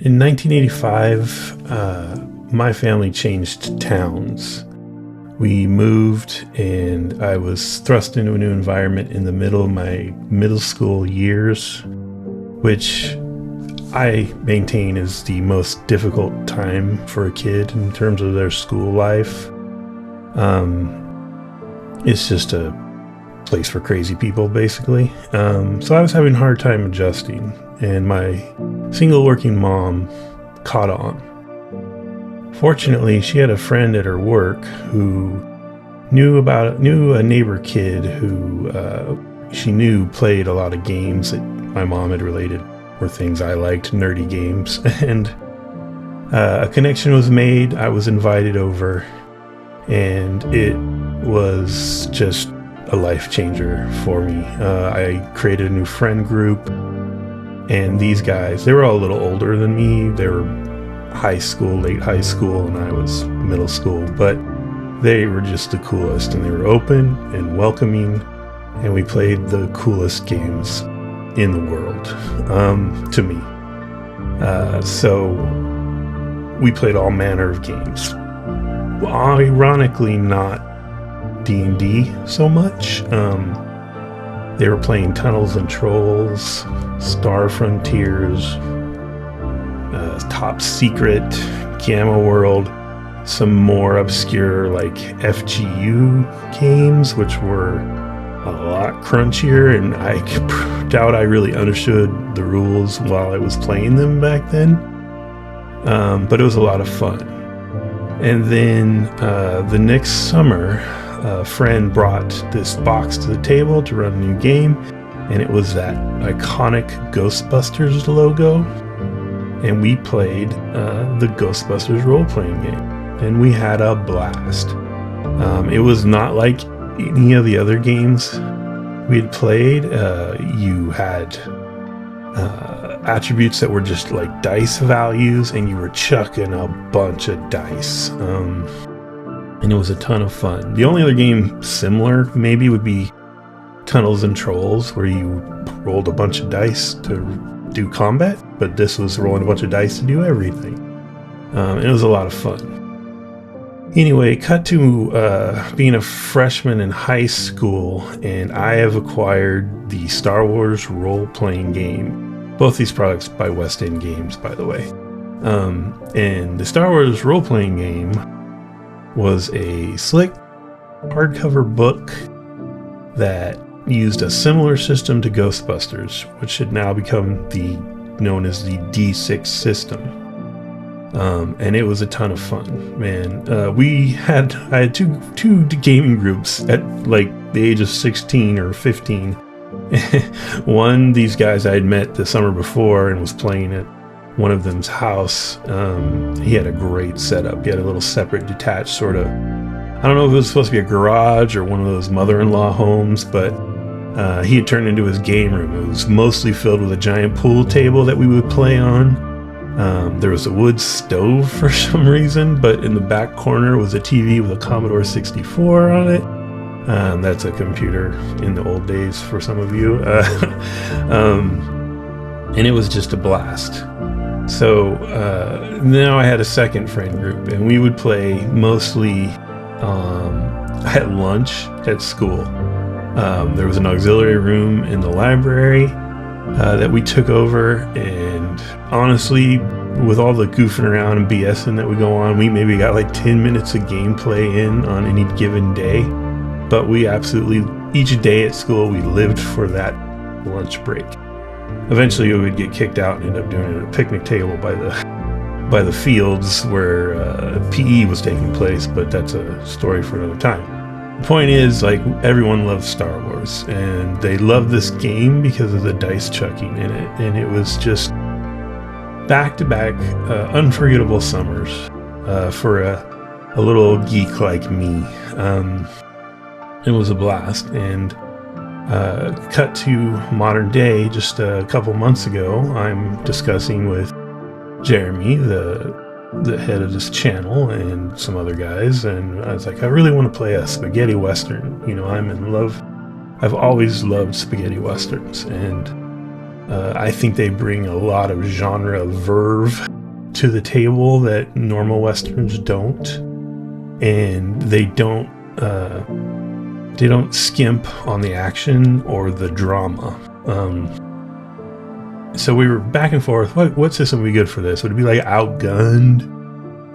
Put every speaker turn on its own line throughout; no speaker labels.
In 1985, my family changed towns. We moved, and I was thrust into a new environment in the middle of my middle school years, which I maintain is the most difficult time for a kid in terms of their school life. It's just a place for crazy people, basically. So I was having a hard time adjusting, and my single working mom caught on. Fortunately, she had a friend at her work who knew a neighbor kid who she knew played a lot of games that my mom had related were things I liked, nerdy games, and a connection was made. I was invited over, and it was just a life changer for me. I created a new friend group, and these guys, they were all a little older than me. They were late high school, and I was middle school, but they were just the coolest, and they were open and welcoming, and we played the coolest games in the world, to me. So we played all manner of games. Well, ironically, not D&D so much. They were playing Tunnels and Trolls, Star Frontiers, Top Secret, Gamma World, some more obscure like FGU games, which were a lot crunchier, and I doubt I really understood the rules while I was playing them back then. But it was a lot of fun. And then the next summer, a friend brought this box to the table to run a new game, and it was that iconic Ghostbusters logo. And we played the Ghostbusters role-playing game, and we had a blast. It was not like any of the other games we had played. You had attributes that were just like dice values, and you were chucking a bunch of dice. And it was a ton of fun. The only other game similar maybe would be Tunnels and Trolls, where you rolled a bunch of dice to do combat, but this was rolling a bunch of dice to do everything. It was a lot of fun. Anyway, cut to being a freshman in high school, and I have acquired the Star Wars role-playing game. Both these products by West End Games, by the way. And the Star Wars role-playing game was a slick hardcover book that used a similar system to Ghostbusters, which should now become known as the D6 system. And it was a ton of fun, man. I had two gaming groups at like the age of 16 or 15. One, these guys I had met the summer before and was playing at one of them's house. He had a great setup. He had a little separate, detached sort of, I don't know if it was supposed to be a garage or one of those mother-in-law homes, but he had turned into his game room. It was mostly filled with a giant pool table that we would play on. There was a wood stove for some reason, but in the back corner was a TV with a Commodore 64 on it. That's a computer in the old days for some of you. And it was just a blast. So now I had a second friend group, and we would play mostly at lunch at school. There was an auxiliary room in the library that we took over, and honestly, with all the goofing around and BSing that would go on, we maybe got like 10 minutes of gameplay in on any given day. But we absolutely, each day at school, we lived for that lunch break. Eventually, we would get kicked out and end up doing it at a picnic table by the fields where PE was taking place, but that's a story for another time. The point is, like, everyone loves Star Wars, and they love this game because of the dice chucking in it, and it was just back-to-back unforgettable summers for a little geek like me. It was a blast, and cut to modern day, just a couple months ago, I'm discussing with Jeremy, the head of this channel, and some other guys, and I was like, I really want to play a spaghetti western. You know, I'm in love. I've always loved spaghetti westerns, and I think they bring a lot of genre verve to the table that normal Westerns don't, and they don't skimp on the action or the drama. So we were back and forth. What system would be good for this? Would it be like Outgunned?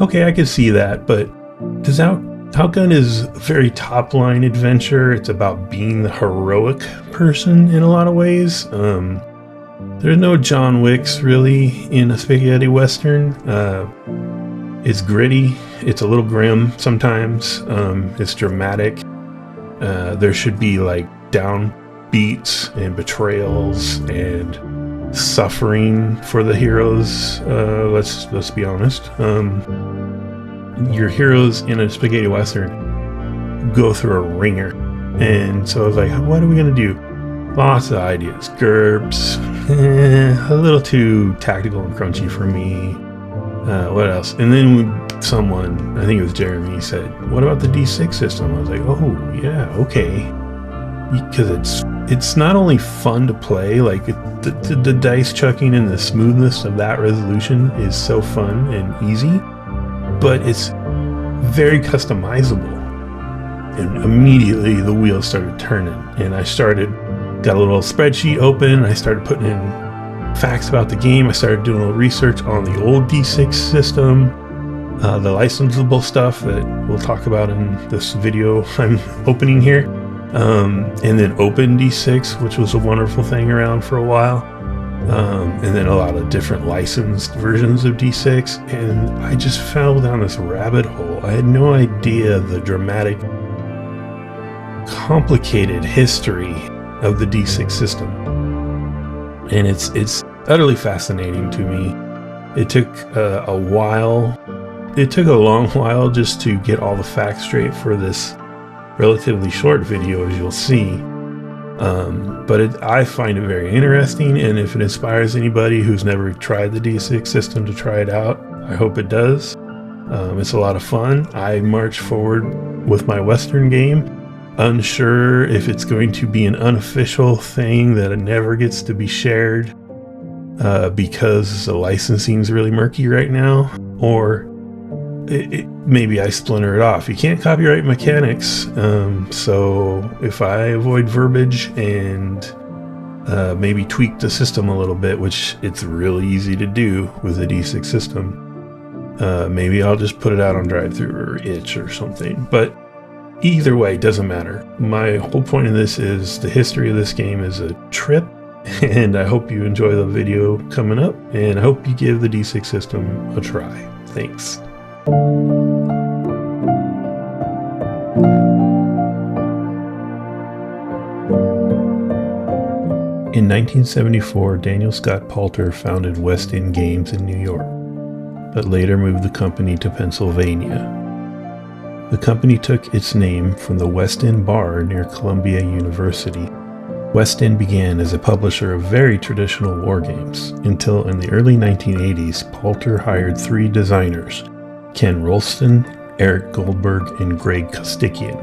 Okay, I could see that, but Outgunned is a very top-line adventure. It's about being the heroic person in a lot of ways. There's no John Wicks really in a spaghetti western. It's gritty. It's a little grim sometimes. It's dramatic. There should be like downbeats and betrayals and suffering for the heroes. Let's be honest. Your heroes in a spaghetti western go through a ringer, and so I was like, what are we gonna do? Lots of ideas. GURPS, a little too tactical and crunchy for me. What else? And then someone, I think it was Jeremy, said, what about the D6 system? I was like, oh yeah, okay. Because it's not only fun to play, like the dice chucking and the smoothness of that resolution is so fun and easy, but it's very customizable. And immediately the wheels started turning, and got a little spreadsheet open. I started putting in facts about the game. I started doing a little research on the old D6 system, the licensable stuff that we'll talk about in this video I'm opening here. And then Open D6, which was a wonderful thing around for a while. And then a lot of different licensed versions of D6. And I just fell down this rabbit hole. I had no idea the dramatic, complicated history of the D6 system. And it's utterly fascinating to me. It took a while. It took a long while just to get all the facts straight for this relatively short video, as you'll see. But I find it very interesting, and if it inspires anybody who's never tried the D6 system to try it out, I hope it does. It's a lot of fun. I march forward with my Western game, unsure if it's going to be an unofficial thing that never gets to be shared because the licensing is really murky right now, or maybe I splinter it off. You can't copyright mechanics, so if I avoid verbiage and maybe tweak the system a little bit, which it's really easy to do with the D6 system, maybe I'll just put it out on drive-thru or itch or something. But either way, it doesn't matter. My whole point of this is the history of this game is a trip, and I hope you enjoy the video coming up, and I hope you give the D6 system a try. Thanks. In 1974, Daniel Scott Palter founded West End Games in New York, but later moved the company to Pennsylvania. The company took its name from the West End Bar near Columbia University. West End began as a publisher of very traditional war games, until in the early 1980s, Palter hired 3 designers, Ken Rolston, Eric Goldberg, and Greg Kostikian.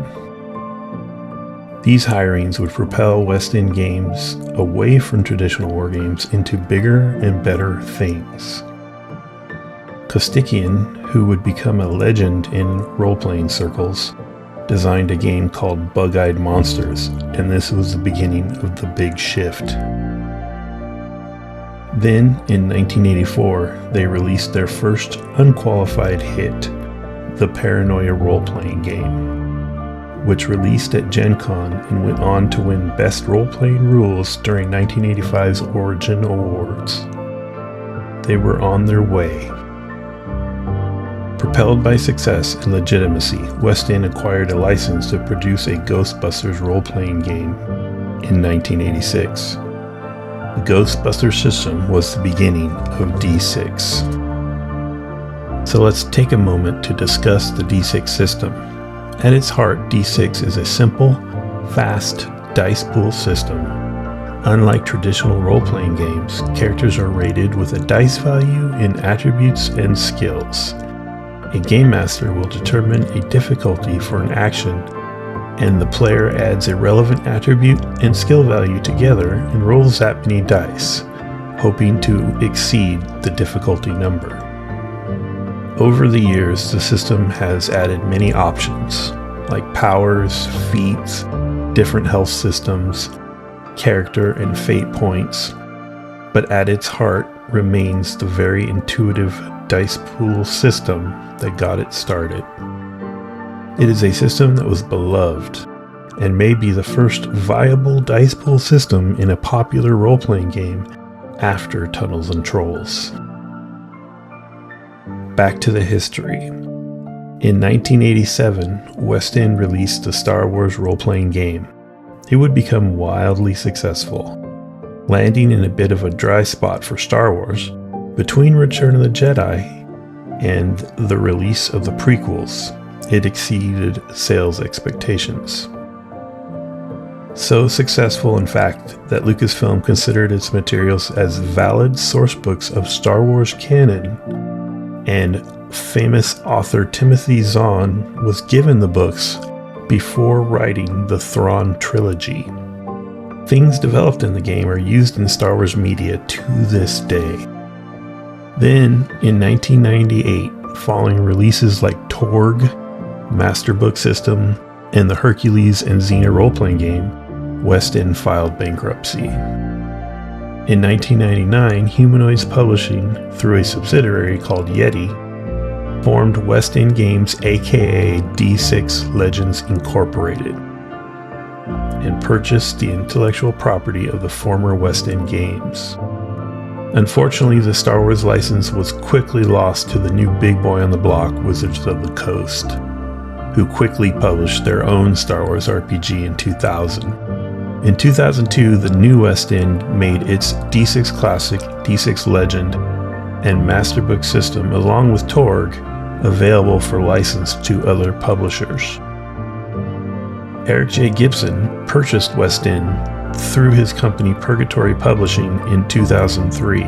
These hirings would propel West End Games away from traditional war games into bigger and better things. Kostikian, who would become a legend in role-playing circles, designed a game called Bug-Eyed Monsters, and this was the beginning of the big shift. Then, in 1984, they released their first unqualified hit, the Paranoia role-playing game, which released at Gen Con and went on to win Best Role-Playing Rules during 1985's Origin Awards. They were on their way. Propelled by success and legitimacy, West End acquired a license to produce a Ghostbusters role-playing game in 1986. The Ghostbusters system was the beginning of D6. So let's take a moment to discuss the D6 system. At its heart, D6 is a simple, fast dice pool system. Unlike traditional role-playing games, characters are rated with a dice value in attributes and skills. A game master will determine a difficulty for an action, and the player adds a relevant attribute and skill value together and rolls that many dice, hoping to exceed the difficulty number. Over the years, the system has added many options, like powers, feats, different health systems, character and fate points, but at its heart remains the very intuitive dice pool system that got it started. It is a system that was beloved and may be the first viable dice pool system in a popular role-playing game after Tunnels and Trolls. Back to the history. In 1987, West End released the Star Wars role-playing game. It would become wildly successful, landing in a bit of a dry spot for Star Wars between Return of the Jedi and the release of the prequels. It exceeded sales expectations. So successful, in fact, that Lucasfilm considered its materials as valid sourcebooks of Star Wars canon, and famous author Timothy Zahn was given the books before writing the Thrawn trilogy. Things developed in the game are used in Star Wars media to this day. Then, in 1998, following releases like Torg, Master Book System, and the Hercules and Xena role-playing game, West End filed bankruptcy. In 1999, Humanoids Publishing, through a subsidiary called Yeti, formed West End Games aka D6 Legends Incorporated, and purchased the intellectual property of the former West End Games. Unfortunately, the Star Wars license was quickly lost to the new big boy on the block, Wizards of the Coast, who quickly published their own Star Wars RPG in 2000. In 2002, the new West End made its D6 Classic, D6 Legend, and Master Book system, along with Torg, available for license to other publishers. Eric J. Gibson purchased West End through his company Purgatory Publishing in 2003.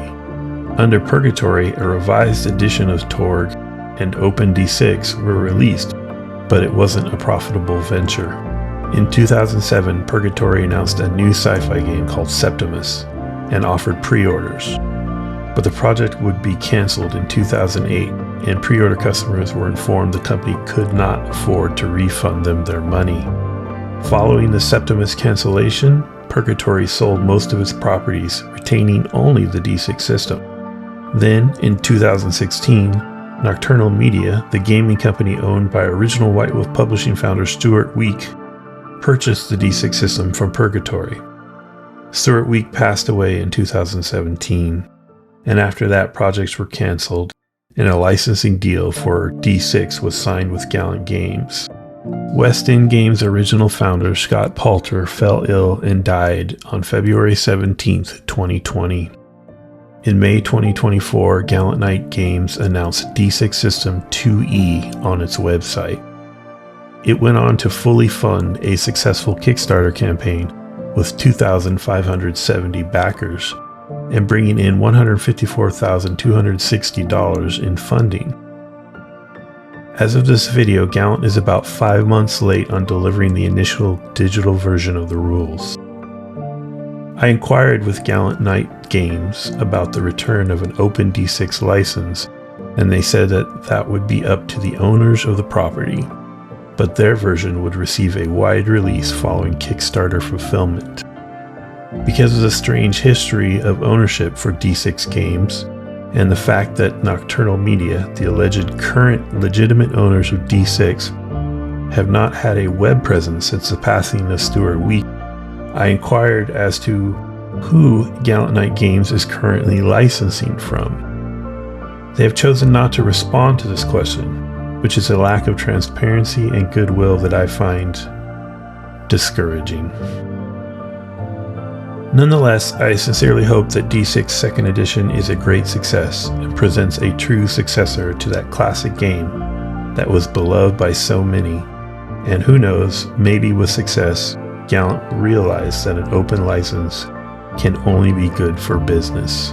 Under Purgatory, a revised edition of Torg and Open D6 were released, but it wasn't a profitable venture. In 2007, Purgatory announced a new sci-fi game called Septimus and offered pre-orders. But the project would be canceled in 2008, and pre-order customers were informed the company could not afford to refund them their money. Following the Septimus cancellation, Purgatory sold most of its properties, retaining only the D6 system. Then, in 2016, Nocturnal Media, the gaming company owned by original White Wolf Publishing founder Stuart Week, purchased the D6 system from Purgatory. Stuart Week passed away in 2017, and after that projects were canceled, and a licensing deal for D6 was signed with Gallant Games. West End Games' original founder Scott Palter fell ill and died on February 17, 2020. In May 2024, Gallant Knight Games announced D6 System 2E on its website. It went on to fully fund a successful Kickstarter campaign with 2,570 backers and bringing in $154,260 in funding. As of this video, Gallant is about 5 months late on delivering the initial digital version of the rules. I inquired with Gallant Knight Games about the return of an open D6 license, and they said that would be up to the owners of the property, but their version would receive a wide release following Kickstarter fulfillment. Because of the strange history of ownership for D6 games, and the fact that Nocturnal Media, the alleged current legitimate owners of D6, have not had a web presence since the passing of Stuart Week, I inquired as to who Gallant Knight Games is currently licensing from. They have chosen not to respond to this question, which is a lack of transparency and goodwill that I find discouraging. Nonetheless, I sincerely hope that D6 2nd Edition is a great success and presents a true successor to that classic game that was beloved by so many, and who knows, maybe with success, Gallant realized that an open license can only be good for business.